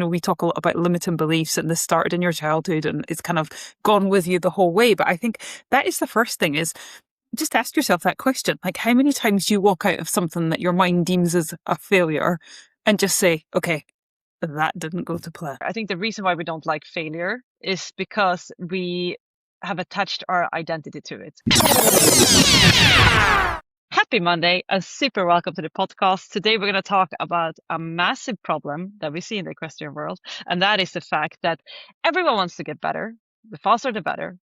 we talk a lot about limiting beliefs, and this started in your childhood and it's kind of gone with you the whole way. But I think that is the first thing, is just ask yourself that question. Like, how many times do you walk out of something that your mind deems as a failure and just say, okay, that didn't go to plan? I think the reason why we don't like failure is because we have attached our identity to it. Happy Monday and super welcome to the podcast. Today we're going to talk about a massive problem that we see in the equestrian world, and that is the fact that everyone wants to get better, the faster the better,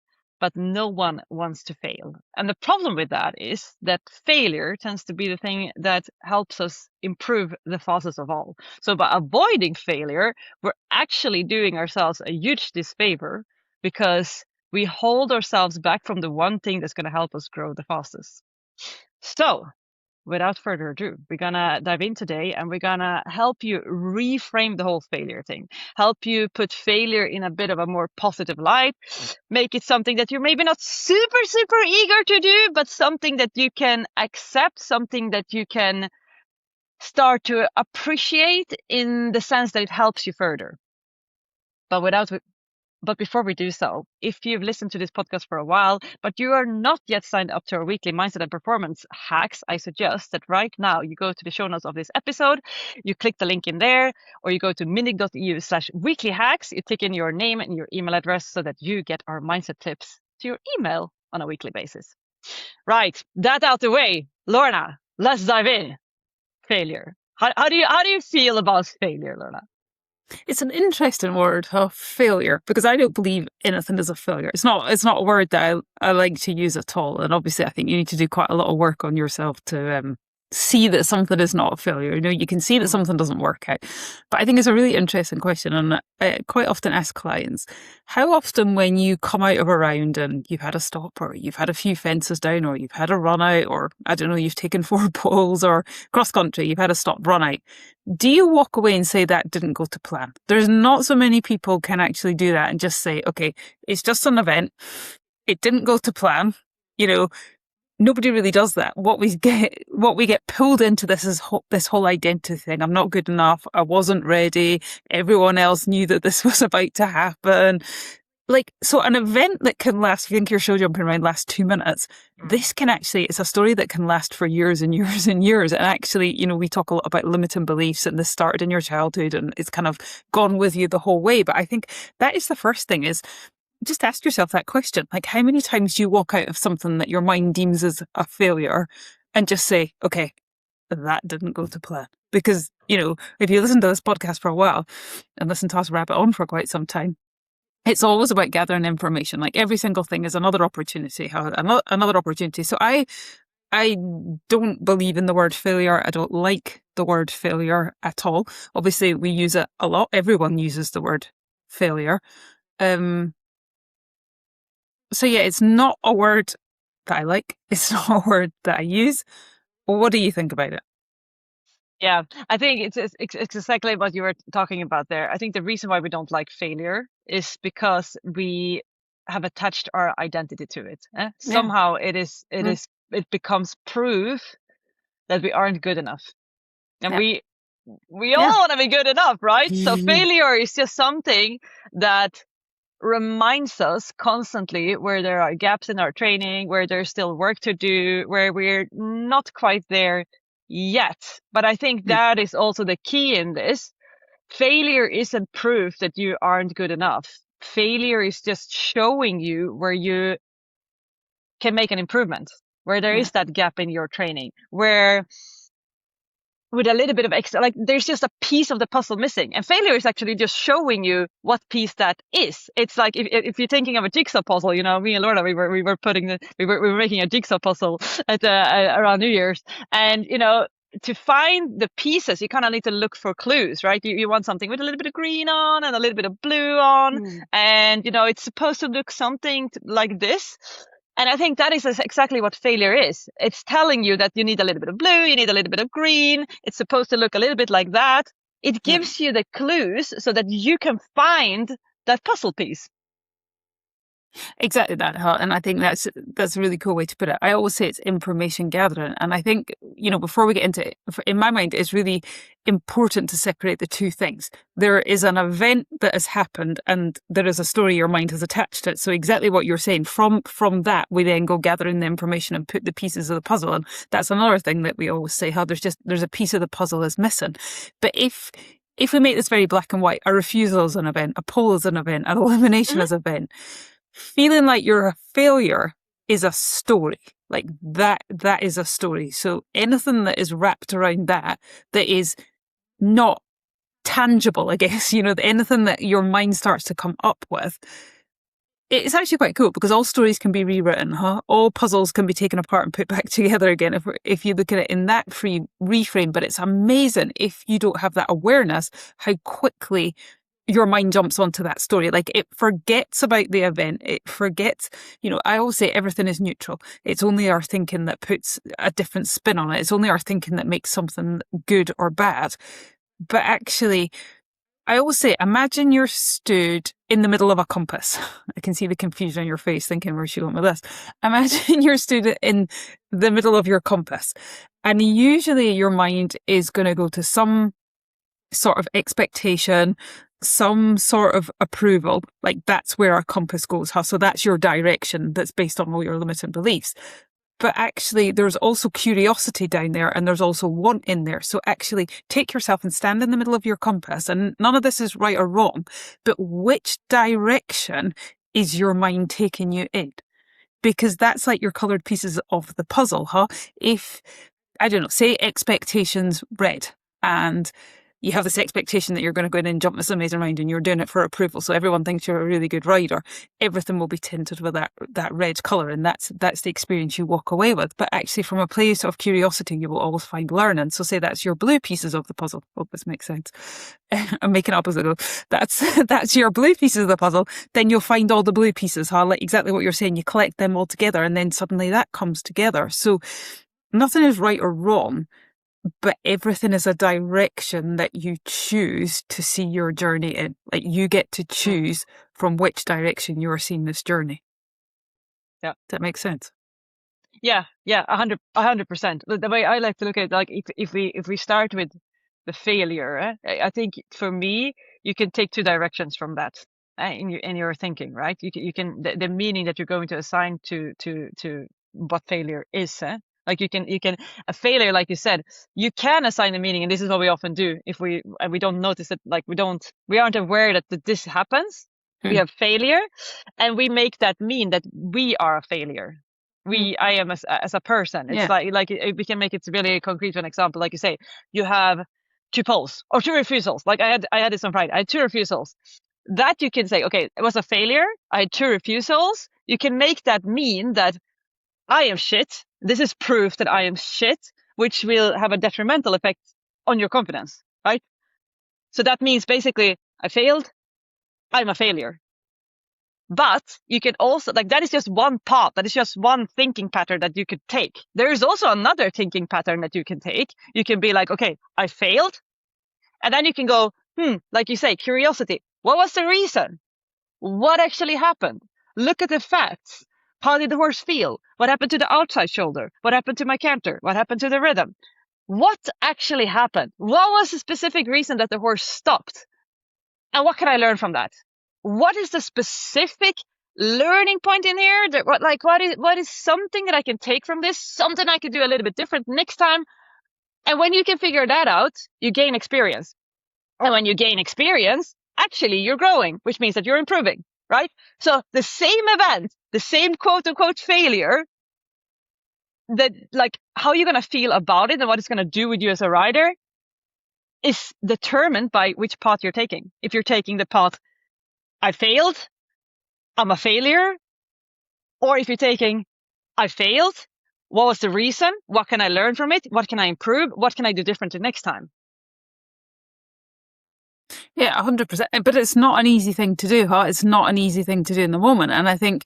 but no one wants to fail. And the problem with that is that failure tends to be the thing that helps us improve the fastest of all. So by avoiding failure, we're actually doing ourselves a huge disfavor because we hold ourselves back from the one thing that's going to help us grow the fastest. So without further ado, we're going to dive in today and we're going to help you reframe the whole failure thing, help you put failure in a bit of a more positive light, make it something that you're maybe not super eager to do, but something that you can accept, something that you can start to appreciate in the sense that it helps you further. But before we do so, if you've listened to this podcast for a while, but you are not yet signed up to our weekly mindset and performance hacks, I suggest that right now you go to the show notes of this episode, you click the link in there, or you go to mindig.eu/weekly hacks, you tick in your name and your email address so that you get our mindset tips to your email on a weekly basis. Right, that out the way, Lorna, let's dive in. Failure. How do you feel about failure, Lorna? It's an interesting word, failure, because I don't believe anything is a failure. It's not a word that I like to use at all. And obviously I think you need to do quite a lot of work on yourself to see that something is not a failure. You can see that something doesn't work out. But I think it's a really interesting question. And I quite often ask clients, how often when you come out of a round and you've had a stop, or you've had a few fences down, or you've had a run out, or I don't know, you've taken 4 poles, or cross country, you've had a stop run out, do you walk away and say that didn't go to plan? There's not so many people can actually do that and just say, okay, it's just an event. It didn't go to plan. Nobody really does that. What we get pulled into this whole identity thing. I'm not good enough. I wasn't ready. Everyone else knew that this was about to happen. So an event that can last, if you think your show jumping around lasts 2 minutes, this can actually, it's a story that can last for years and years and years. And actually, we talk a lot about limiting beliefs, and this started in your childhood and it's kind of gone with you the whole way. But I think that is the first thing, is just ask yourself that question. Like, how many times do you walk out of something that your mind deems as a failure and just say, okay, that didn't go to plan? Because, if you listen to this podcast for a while and listen to us rabbit on for quite some time, it's always about gathering information. Like, every single thing is another opportunity, another opportunity. So I don't believe in the word failure. I don't like the word failure at all. Obviously, we use it a lot. Everyone uses the word failure. So yeah, it's not a word that I like. It's not a word that I use. What do you think about it? Yeah, I think it's exactly what you were talking about there. I think the reason why we don't like failure is because we have attached our identity to it. Somehow it becomes proof that we aren't good enough. And we all want to be good enough, right? So failure is just something that reminds us constantly where there are gaps in our training, where there's still work to do, where we're not quite there yet. But I think that is also the key in this. Failure isn't proof that you aren't good enough. Failure is just showing you where you can make an improvement, where there is that gap in your training, where with a little bit of extra, like there's just a piece of the puzzle missing. And failure is actually just showing you what piece that is. It's like if you're thinking of a jigsaw puzzle, me and Lorna, we were making a jigsaw puzzle at around New Year's, and to find the pieces, you kind of need to look for clues, right? You want something with a little bit of green on and a little bit of blue on, and it's supposed to look something like this. And I think that is exactly what failure is. It's telling you that you need a little bit of blue, you need a little bit of green. It's supposed to look a little bit like that. It gives you the clues so that you can find that puzzle piece. Exactly that, huh? And I think that's a really cool way to put it. I always say it's information gathering. And I think, before we get into it, in my mind, it's really important to separate the two things. There is an event that has happened and there is a story your mind has attached to it. So exactly what you're saying, from that, we then go gathering the information and put the pieces of the puzzle. And that's another thing that we always say, how there's a piece of the puzzle is missing. But if we make this very black and white, a refusal is an event, a poll is an event, an elimination is an event, feeling like you're a failure is a story. Like that is a story. So anything that is wrapped around that is not tangible, I guess, anything that your mind starts to come up with, it's actually quite cool because all stories can be rewritten, huh? All puzzles can be taken apart and put back together again if you look at it in that free reframe. But it's amazing if you don't have that awareness, how quickly your mind jumps onto that story. Like it forgets about the event. It forgets, I always say everything is neutral. It's only our thinking that puts a different spin on it. It's only our thinking that makes something good or bad. But actually, I always say, imagine you're stood in the middle of a compass. I can see the confusion on your face thinking, where's she going with this? Imagine you're stood in the middle of your compass. And usually your mind is going to go to some sort of expectation, some sort of approval. Like that's where our compass goes, huh? So that's your direction that's based on all your limiting beliefs. But actually, there's also curiosity down there and there's also want in there. So actually take yourself and stand in the middle of your compass. And none of this is right or wrong, but which direction is your mind taking you in? Because that's like your coloured pieces of the puzzle, huh? If, I don't know, say expectations red and you have this expectation that you're going to go in and jump this amazing round and you're doing it for approval. So everyone thinks you're a really good rider. Everything will be tinted with that red colour. And that's the experience you walk away with. But actually from a place of curiosity, you will always find learning. So say that's your blue pieces of the puzzle. Hope this makes sense. I'm making it up as I go. That's your blue pieces of the puzzle. Then you'll find all the blue pieces, huh? Like exactly what you're saying. You collect them all together and then suddenly that comes together. So nothing is right or wrong. But everything is a direction that you choose to see your journey in. Like you get to choose from which direction you're seeing this journey. Yeah. Does that make sense? Yeah, 100%. The way I like to look at it, like if we start with the failure, I think for me, you can take two directions from that in your thinking, right? You can the meaning that you're going to assign to what failure is. Like you can a failure, like you said, you can assign a meaning, and this is what we often do if we don't notice it, like we aren't aware that this happens. We have failure, and we make that mean that we are a failure. I am as a person. It's like we can make it really concrete to an example. Like you say, you have two polls or two refusals. Like I had this on Friday. I had two refusals. That you can say, okay, it was a failure. I had two refusals. You can make that mean that I am shit. This is proof that I am shit, which will have a detrimental effect on your confidence, right? So that means basically I failed. I'm a failure. But you can also, like, that is just one path. That is just one thinking pattern that you could take. There is also another thinking pattern that you can take. You can be like, okay, I failed. And then you can go, like you say, curiosity. What was the reason? What actually happened? Look at the facts. How did the horse feel? What happened to the outside shoulder? What happened to my canter? What happened to the rhythm? What actually happened? What was the specific reason that the horse stopped? And what can I learn from that? What is the specific learning point in here? What is something that I can take from this? Something I can do a little bit different next time? And when you can figure that out, you gain experience. And when you gain experience, actually you're growing, which means that you're improving, right? So the same event, the same quote unquote failure, that like how you're going to feel about it and what it's going to do with you as a rider is determined by which path you're taking. If you're taking the path, I failed, I'm a failure, or if you're taking, I failed, what was the reason? What can I learn from it? What can I improve? What can I do differently next time? Yeah, 100%. But it's not an easy thing to do, huh? It's not an easy thing to do in the moment. And I think,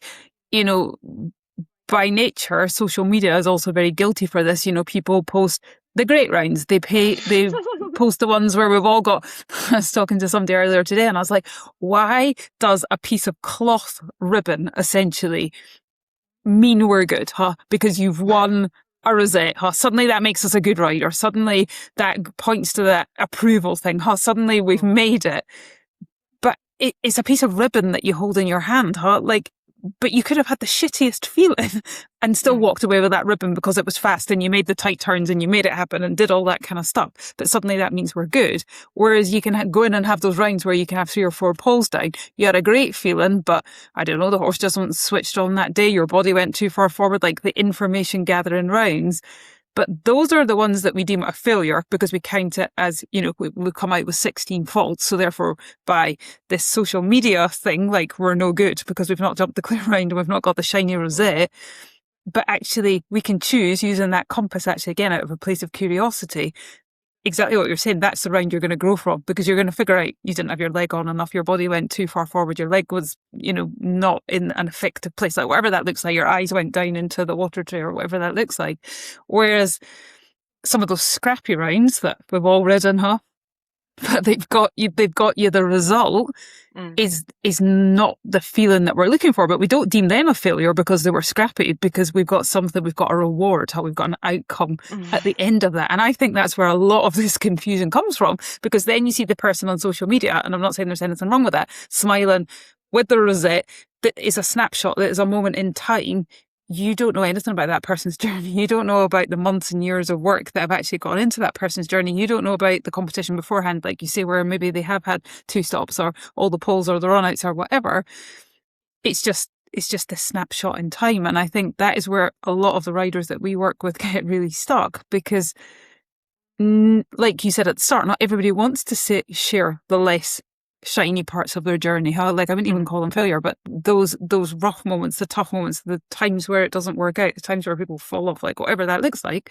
by nature, social media is also very guilty for this. People post The great rounds, they post the ones where we've all got, I was talking to somebody earlier today and I was like, why does a piece of cloth ribbon essentially mean we're good, huh? Because you've won a rosette, huh? Suddenly that makes us a good rider. Suddenly that points to that approval thing, huh? Suddenly we've made it. But it's a piece of ribbon that you hold in your hand, huh? Like, but you could have had the shittiest feeling and still walked away with that ribbon because it was fast and you made the tight turns and you made it happen and did all that kind of stuff. But suddenly that means we're good. Whereas you can go in and have those rounds where you can have 3 or 4 poles down. You had a great feeling, but I don't know, the horse just wasn't switched on that day. Your body went too far forward, like the information gathering rounds. But those are the ones that we deem a failure because we count it as, we come out with 16 faults. So therefore, by this social media thing, like we're no good because we've not jumped the clear round and we've not got the shiny rosette. But actually, we can choose using that compass, actually, again, out of a place of curiosity. Exactly what you're saying. That's the round you're going to grow from because you're going to figure out you didn't have your leg on enough. Your body went too far forward. Your leg was, not in an effective place. Like whatever that looks like, your eyes went down into the water tray or whatever that looks like. Whereas some of those scrappy rounds that we've all ridden, huh? But they've got you the result is not the feeling that we're looking for, but we don't deem them a failure because they were scrappy, because we've got something, we've got a reward, how we've got an outcome at the end of that. And I think that's where a lot of this confusion comes from, because then you see the person on social media, and I'm not saying there's anything wrong with that, smiling with the rosette, that is a snapshot, that is a moment in time. You don't know anything about that person's journey. You don't know about the months and years of work that have actually gone into that person's journey. You don't know about the competition beforehand, like you say, where maybe they have had 2 stops or all the poles or the run-outs or whatever. It's just a snapshot in time. And I think that is where a lot of the riders that we work with get really stuck because, like you said at the start, not everybody wants to share the less shiny parts of their journey. Like I wouldn't even call them failure, but those rough moments, the tough moments, the times where it doesn't work out, the times where people fall off, like whatever that looks like,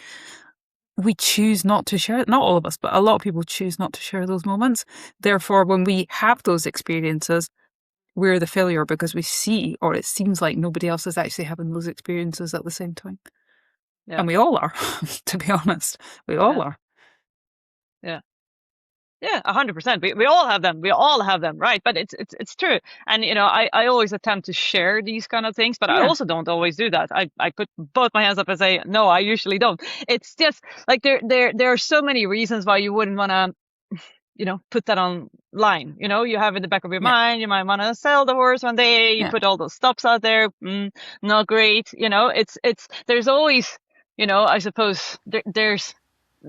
we choose not to share it. Not all of us, but a lot of people choose not to share those moments. Therefore, when we have those experiences, we're the failure because we see, or it seems like nobody else is actually having those experiences at the same time. Yeah. And we all are, to be honest. We all are. Yeah. Yeah, 100%. We all have them. We all have them, right? But it's true. And I always attempt to share these kind of things, but I also don't always do that. I put both my hands up and say no. I usually don't. It's just like there are so many reasons why you wouldn't want to, put that online. You have in the back of your mind, you might want to sell the horse one day. You put all those stops out there. Not great. There's always, I suppose there's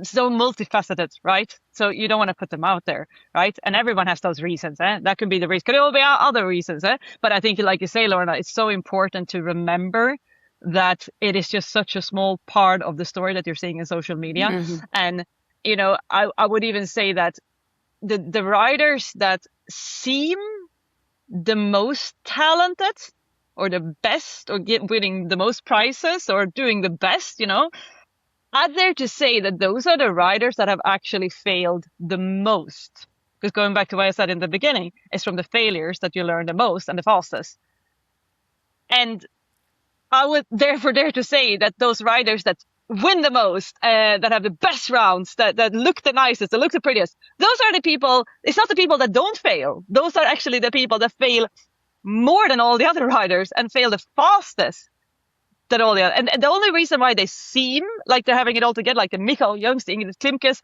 so multifaceted, right? So you don't want to put them out there, right? And everyone has those reasons. That could be the reason. Could all be other reasons. But I think, like you say, Lorna, it's so important to remember that it is just such a small part of the story that you're seeing in social media. Mm-hmm. And I would even say that the riders that seem the most talented or the best or winning the most prizes or doing the best, I'd dare to say that those are the riders that have actually failed the most. Because going back to what I said in the beginning, it's from the failures that you learn the most and the fastest. And I would therefore dare to say that those riders that win the most, that have the best rounds, that look the nicest, that look the prettiest, those are the people, it's not the people that don't fail. Those are actually the people that fail more than all the other riders and fail the fastest. And the only reason why they seem like they're having it all together, like the Michael Youngs, the Ingrid Klimkes,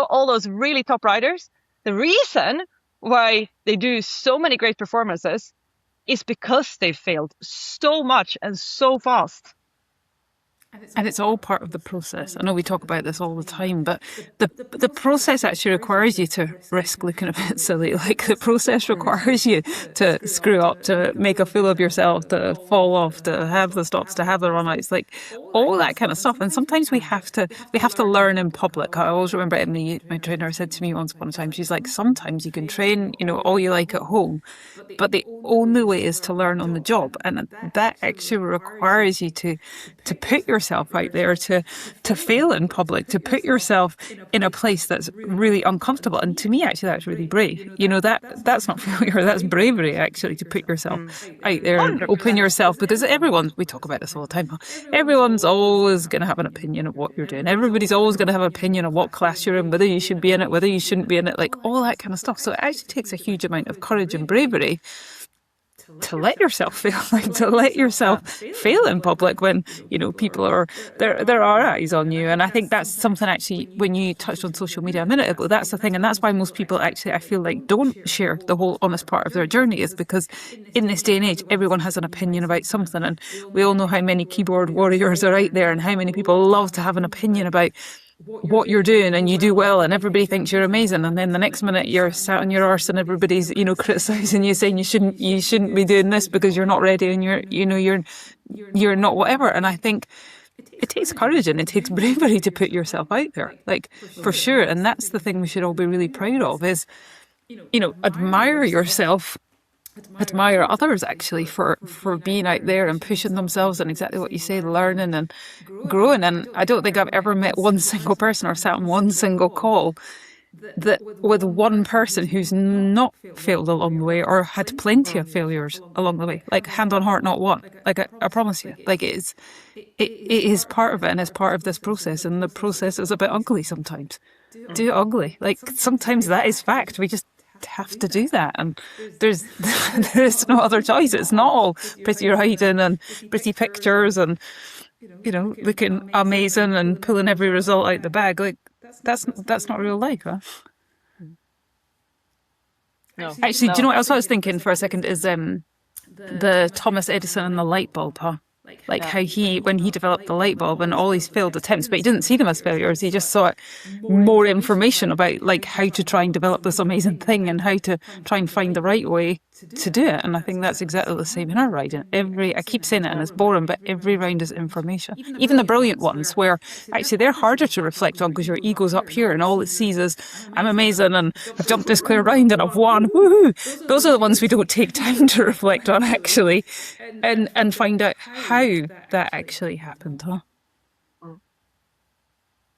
all those really top riders, the reason why they do so many great performances is because they failed so much and so fast. And it's all part of the process. I know we talk about this all the time, but the process actually requires you to risk looking a bit silly. Like the process requires you to screw up, to make a fool of yourself, to fall off, to have the stops, to have the run-outs, like all that kind of stuff. And sometimes we have to learn in public. I always remember Emily, my trainer, said to me once upon a time, she's like, sometimes you can train, all you like at home, but the only way is to learn on the job. And that actually requires you to put yourself yourself out there to fail in public, to put yourself in a place that's really uncomfortable. And to me, actually, that's really brave. That's not failure, that's bravery, actually, to put yourself out there and open 100%. yourself, because we talk about this all the time, everyone's always going to have an opinion of what you're doing. Everybody's always going to have an opinion of what class you're in, whether you should be in it, whether you shouldn't be in it, like all that kind of stuff. So it actually takes a huge amount of courage and bravery to let yourself fail, like to let yourself fail in public when, people are, there are eyes on you. And I think that's something, actually, when you touched on social media a minute ago, that's the thing. And that's why most people, actually, I feel like, don't share the whole honest part of their journey, is because in this day and age, everyone has an opinion about something. And we all know how many keyboard warriors are out there and how many people love to have an opinion about what you're doing, and you do well and everybody thinks you're amazing, and then the next minute you're sat on your arse and everybody's criticizing you, saying you shouldn't be doing this because you're not ready and you're not whatever. And I think it takes courage and it takes bravery to put yourself out there, like, for sure. And that's the thing we should all be really proud of, is admire yourself, admire others, actually, for being out there and pushing themselves, and exactly what you say, learning and growing. And I don't think I've ever met one single person or sat on one single call that with one person who's not failed along the way, or had plenty of failures along the way. Like, hand on heart, not one. Like, I promise you, like, it is part of it, and it's part of this process, and the process is a bit ugly sometimes. Do it ugly. Like, sometimes that is fact. We just have to do that, and there's no other choice. It's not all pretty riding and pretty pictures and looking amazing and pulling every result out the bag. Like, that's not real life, huh? No. Actually, do you know what else I was thinking for a second is the Thomas Edison and the light bulb, huh? Like how when he developed the light bulb and all these failed attempts, but he didn't see them as failures. He just saw more information about, like, how to try and develop this amazing thing and how to try and find the right way to do it. And I think that's exactly the same in our riding. I keep saying it and it's boring, but every round is information. Even the brilliant ones, where actually they're harder to reflect on because your ego's up here and all it sees is, I'm amazing and I've jumped this clear round and I've won. Woohoo! Those are the ones we don't take time to reflect on, actually, and find out how that actually happened, huh?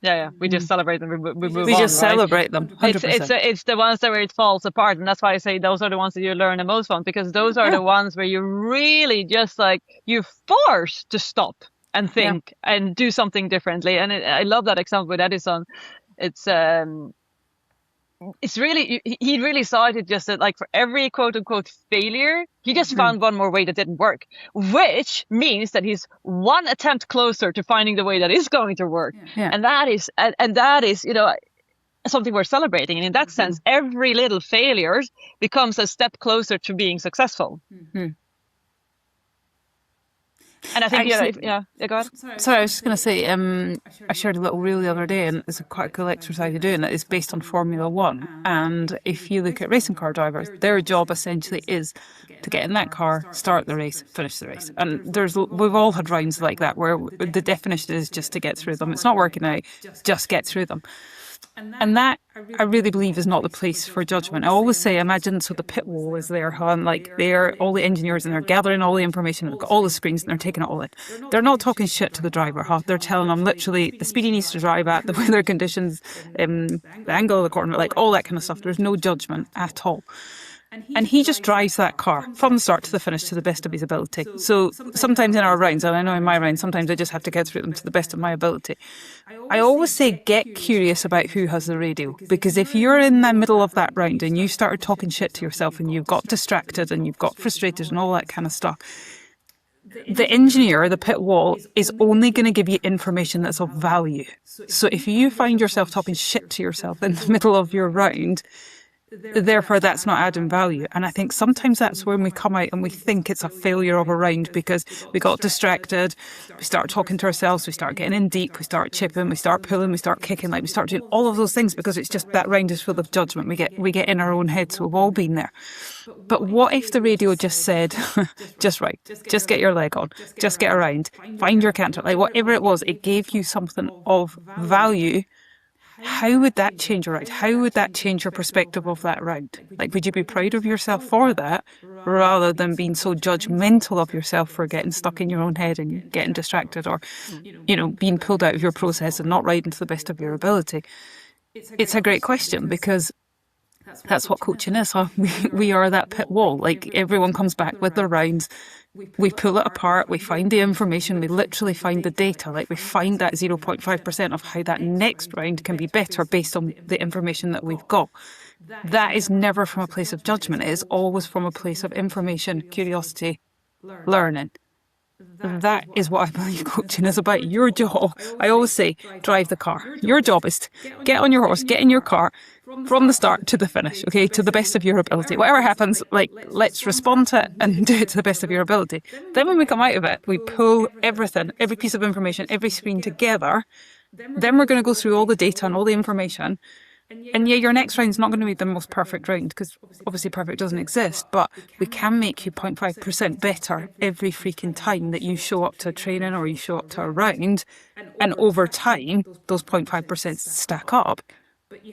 Yeah. We just celebrate them. We move on. We just right? celebrate them. 100%. It's the ones that where it falls apart, and that's why I say those are the ones that you learn the most from, because those are the ones where you really just, like, you're forced to stop and think and do something differently. And I love that example with Edison. It's really, he really saw it just that, like, for every quote unquote failure, he just found one more way that didn't work, which means that he's one attempt closer to finding the way that is going to work. Yeah. And that is, something we're celebrating. And in that sense, every little failure becomes a step closer to being successful. Mm-hmm. And I think, Actually, go ahead. Sorry, I was just going to say, I shared a little reel the other day, and it's quite a cool exercise to do, and it's based on Formula One. And if you look at racing car drivers, their job essentially is to get in that car, start the race, finish the race. And we've all had rounds like that where the definition is just to get through them. It's not working out, just get through them. And that, I really believe, is not the place for judgment. I always say, imagine, so the pit wall is there, huh? And, like, they're all the engineers and they're gathering all the information, they've got all the screens and they're taking it all in. They're not talking shit to the driver, huh? They're telling them literally the speed he needs to drive at, the weather conditions, the angle of the corner, like all that kind of stuff. There's no judgment at all. And he just drives that car from the start to the finish to the best of his ability. So sometimes in our rounds, and I know in my rounds, sometimes I just have to get through them to the best of my ability. I always say, get curious about who has the radio. Because if you're in the middle of that round and you started talking shit to yourself and you've got distracted and you've got frustrated and all that kind of stuff, the engineer, the pit wall, is only going to give you information that's of value. So if you find yourself talking shit to yourself in the middle of your round, therefore that's not adding value. And I think sometimes that's when we come out and we think it's a failure of a round because we got distracted, we start talking to ourselves, we start getting in deep, we start chipping, we start pulling, we start kicking, like we start doing all of those things because it's just that round is full of judgment. We get in our own heads. We've all been there. But what if the radio just said, just right, just get your leg on, just get around, find your canter, like whatever it was, it gave you something of value. how would that change your ride? How would that change your perspective of that ride? Like, would you be proud of yourself for that rather than being so judgmental of yourself for getting stuck in your own head and getting distracted or, being pulled out of your process and not riding to the best of your ability? It's a great question because that's what coaching is. Huh? We are that pit wall. Like, everyone comes back with their rounds. We pull it apart. We find the information. We literally find the data. Like, we find that 0.5% of how that next round can be better based on the information that we've got. That is never from a place of judgment. It is always from a place of information, curiosity, learning. That is what I believe coaching is about. Your job, I always say, drive the car. Your job is to get on your horse, get in your car from the start to the finish, okay, to the best of your ability. Whatever happens, like, let's respond to it and do it to the best of your ability. Then when we come out of it, we pull everything, every piece of information, every screen together. Then we're going to go through all the data and all the information. And yeah, your next round's not going to be the most perfect round because obviously perfect doesn't exist, but we can make you 0.5% better every freaking time that you show up to a training or you show up to a round. And over time, those 0.5% stack up.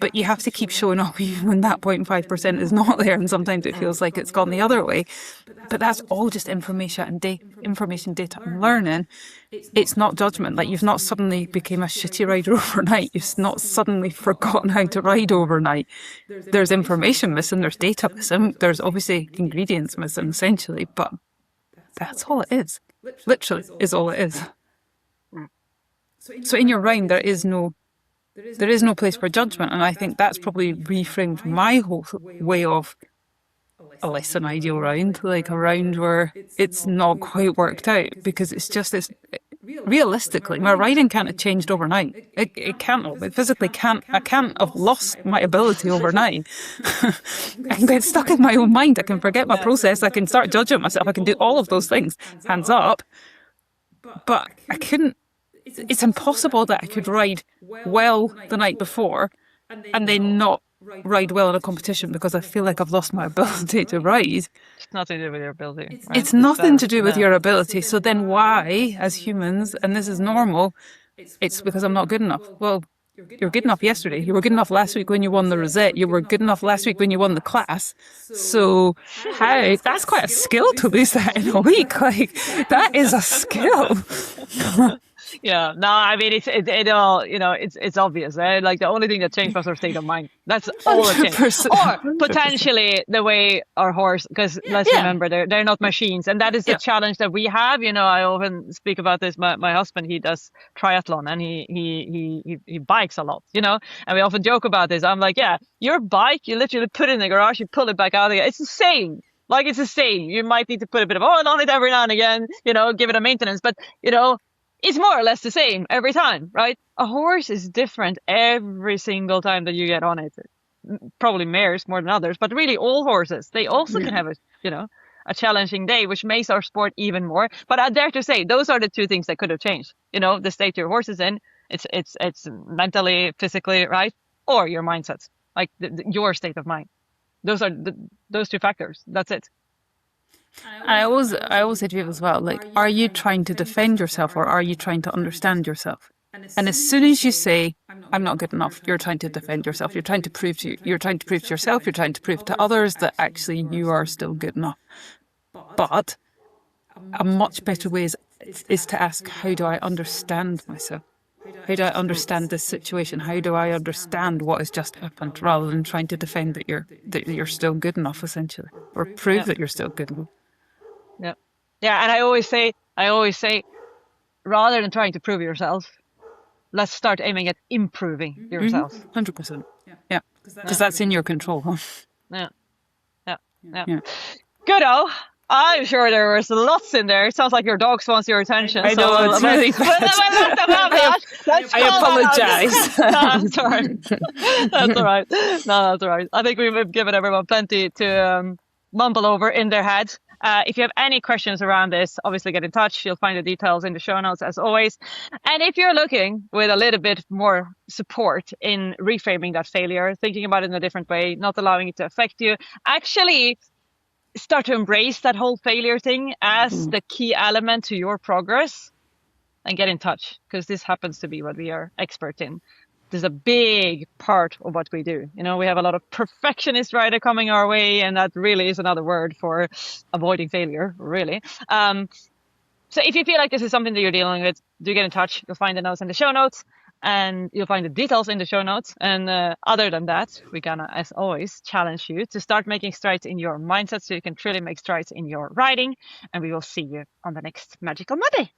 But you have to keep showing up even when that 0.5% is not there, and sometimes it feels like it's gone the other way. But that's all just information, data, and learning. It's not judgment. Like, you've not suddenly become a shitty rider overnight. You've not suddenly forgotten how to ride overnight. There's information missing. There's data missing. There's obviously ingredients missing, essentially. But that's all it is. Literally is all it is. So in your round, there is no place for judgment, and I think that's probably reframed my whole way of a less than ideal round, like a round where it's not quite worked out, because it's just this. Realistically, my riding can't have changed overnight. It can't have. It physically can't. I can't have lost my ability overnight. I can get stuck in my own mind. I can forget my process. I can start judging myself. I can do all of those things, hands up. But I couldn't. It's impossible that I could ride well the night before and then not ride well in a competition because I feel like I've lost my ability to ride. It's nothing to do with your ability. Right? It's nothing to do with your ability. So then why, as humans, and this is normal, it's because I'm not good enough. Well, you're good enough yesterday. You were good enough last week when you won the Rosette. You were good enough last week when you won the class. So how? That's quite a skill to lose that in a week. Like, that is a skill. Yeah, no, I mean, it all, it's obvious, right? Like, the only thing that changed was our state of mind. That's all it changed. Or potentially the way our horse, because let's remember, they're not machines. And that is the challenge that we have. I often speak about this. My husband, he does triathlon and he bikes a lot, and we often joke about this. I'm like, yeah, your bike, you literally put it in the garage, you pull it back out again. It's the same. Like, it's the same. You might need to put a bit of oil on it every now and again, give it a maintenance. But, it's more or less the same every time, right? A horse is different every single time that you get on it. Probably mares more than others, but really all horses. They also can have a challenging day, which makes our sport even more. But I dare to say those are the two things that could have changed. The state your horse is in, it's mentally, physically, right? Or your mindset, like your state of mind. Those are those two factors. That's it. And I always say to people as well, like, are you trying to defend yourself or are you trying to understand yourself? And as soon as you say, I'm not good enough, you're trying to defend yourself. You're trying to prove to yourself, you're trying to prove to others that actually you are still good enough. But a much better way is to ask, how do I understand myself? How do I understand this situation? How do I understand what has just happened, rather than trying to defend that you're still good enough, essentially, or prove that you're still good enough. Yeah, and I always say, rather than trying to prove yourself, let's start aiming at improving yourself. 100%. Yeah, because that's in your control, huh? Yeah. Good-o. I'm sure there was lots in there. It sounds like your dog wants your attention. I know, it's really bad. I apologize. That's all right. That's all right. No, that's all right. I think we've given everyone plenty to mumble over in their head. If you have any questions around this, obviously get in touch. You'll find the details in the show notes as always. And if you're looking with a little bit more support in reframing that failure, thinking about it in a different way, not allowing it to affect you, actually start to embrace that whole failure thing as the key element to your progress, and get in touch, because this happens to be what we are expert in. is a big part of what we do. We have a lot of perfectionist rider coming our way, and that really is another word for avoiding failure, really. So if you feel like this is something that you're dealing with, do get in touch. You'll find the notes in the show notes, and you'll find the details in the show notes. And other than that, we're gonna, as always, challenge you to start making strides in your mindset so you can truly make strides in your riding. And we will see you on the next Magical Monday.